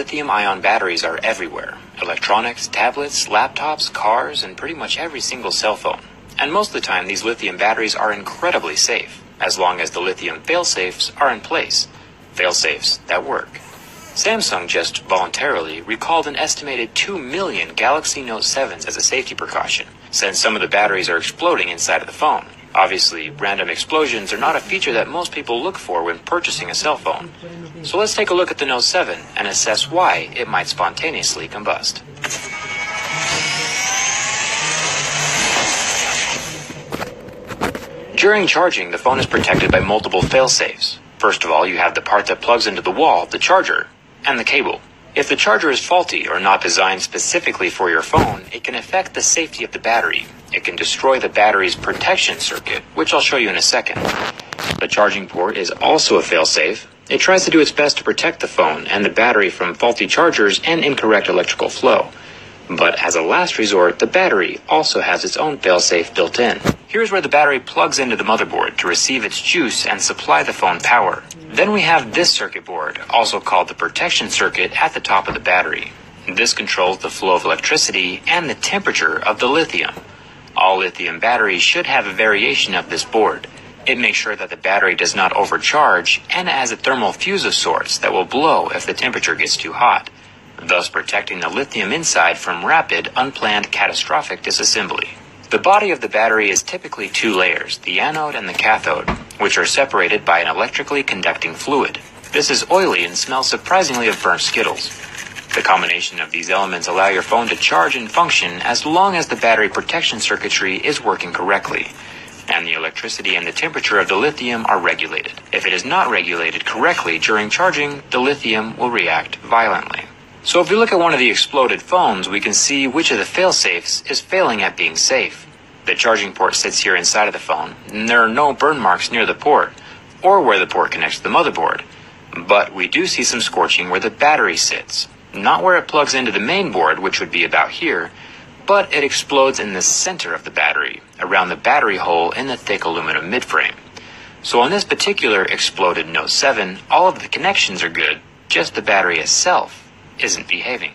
lithium-ion batteries are everywhere. Electronics, tablets, laptops, cars, and pretty much every single cell phone. And most of the time, these lithium batteries are incredibly safe, as long as the lithium fail-safes are in place. Fail-safes that work. Samsung just voluntarily recalled an estimated 2 million Galaxy Note 7s as a safety precaution, since some of the batteries are exploding inside of the phone. Obviously, random explosions are not a feature that most people look for when purchasing a cell phone. So let's take a look at the Note 7 and assess why it might spontaneously combust. During charging, the phone is protected by multiple fail-safes. First of all, you have the part that plugs into the wall, the charger, and the cable. If the charger is faulty or not designed specifically for your phone, it can affect the safety of the battery. It can destroy the battery's protection circuit, which I'll show you in a second. The charging port is also a fail-safe. It tries to do its best to protect the phone and the battery from faulty chargers and incorrect electrical flow. But as a last resort, the battery also has its own fail-safe built in. Here's where the battery plugs into the motherboard to receive its juice and supply the phone power. Then we have this circuit board, also called the protection circuit, at the top of the battery. This controls the flow of electricity and the temperature of the lithium. All lithium batteries should have a variation of this board. It makes sure that the battery does not overcharge and has a thermal fuse of sorts that will blow if the temperature gets too hot, thus protecting the lithium inside from rapid, unplanned, catastrophic disassembly. The body of the battery is typically two layers, the anode and the cathode, which are separated by an electrically conducting fluid. This is oily and smells surprisingly of burnt Skittles. The combination of these elements allow your phone to charge and function as long as the battery protection circuitry is working correctly, and the electricity and the temperature of the lithium are regulated. If it is not regulated correctly during charging, the lithium will react violently. So if we look at one of the exploded phones, we can see which of the fail-safes is failing at being safe. The charging port sits here inside of the phone, and there are no burn marks near the port, or where the port connects to the motherboard. But we do see some scorching where the battery sits. Not where it plugs into the main board, which would be about here, but it explodes in the center of the battery, around the battery hole in the thick aluminum midframe. So on this particular exploded Note 7, all of the connections are good, just the battery itself isn't behaving.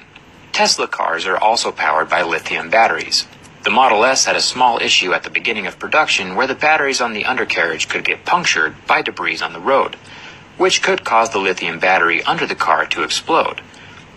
Tesla cars are also powered by lithium batteries. The Model S had a small issue at the beginning of production where the batteries on the undercarriage could get punctured by debris on the road, which could cause the lithium battery under the car to explode.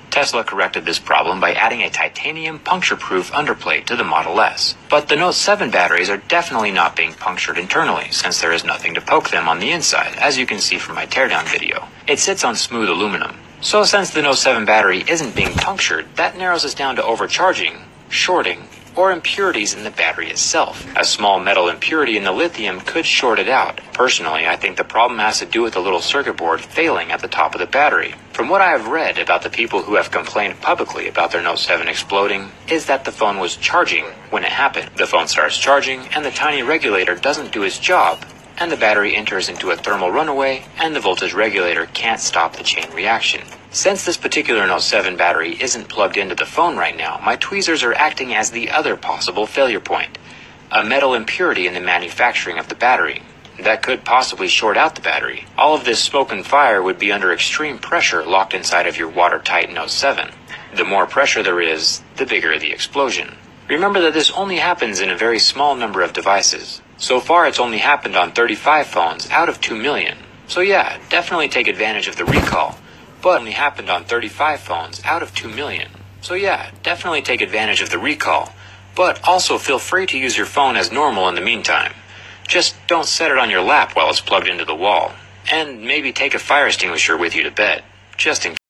Tesla corrected this problem by adding a titanium puncture-proof underplate to the Model S. But the Note 7 batteries are definitely not being punctured internally, since there is nothing to poke them on the inside, as you can see from my teardown video. It sits on smooth aluminum. So since the Note 7 battery isn't being punctured, that narrows us down to overcharging, shorting, or impurities in the battery itself. A small metal impurity in the lithium could short it out. Personally, I think the problem has to do with the little circuit board failing at the top of the battery. From what I have read about the people who have complained publicly about their Note 7 exploding, is that the phone was charging when it happened. The phone starts charging, and the tiny regulator doesn't do its job, and the battery enters into a thermal runaway, and the voltage regulator can't stop the chain reaction. Since this particular Note 7 battery isn't plugged into the phone right now, my tweezers are acting as the other possible failure point, a metal impurity in the manufacturing of the battery. That could possibly short out the battery. All of this smoke and fire would be under extreme pressure locked inside of your watertight Note 7. The more pressure there is, the bigger the explosion. Remember that this only happens in a very small number of devices. So far, it's only happened on 35 phones out of 2 million. So yeah, definitely take advantage of the recall. But only happened on 35 phones out of 2 million. So yeah, definitely take advantage of the recall. But also feel free to use your phone as normal in the meantime. Just don't set it on your lap while it's plugged into the wall. And maybe take a fire extinguisher with you to bed, just in case.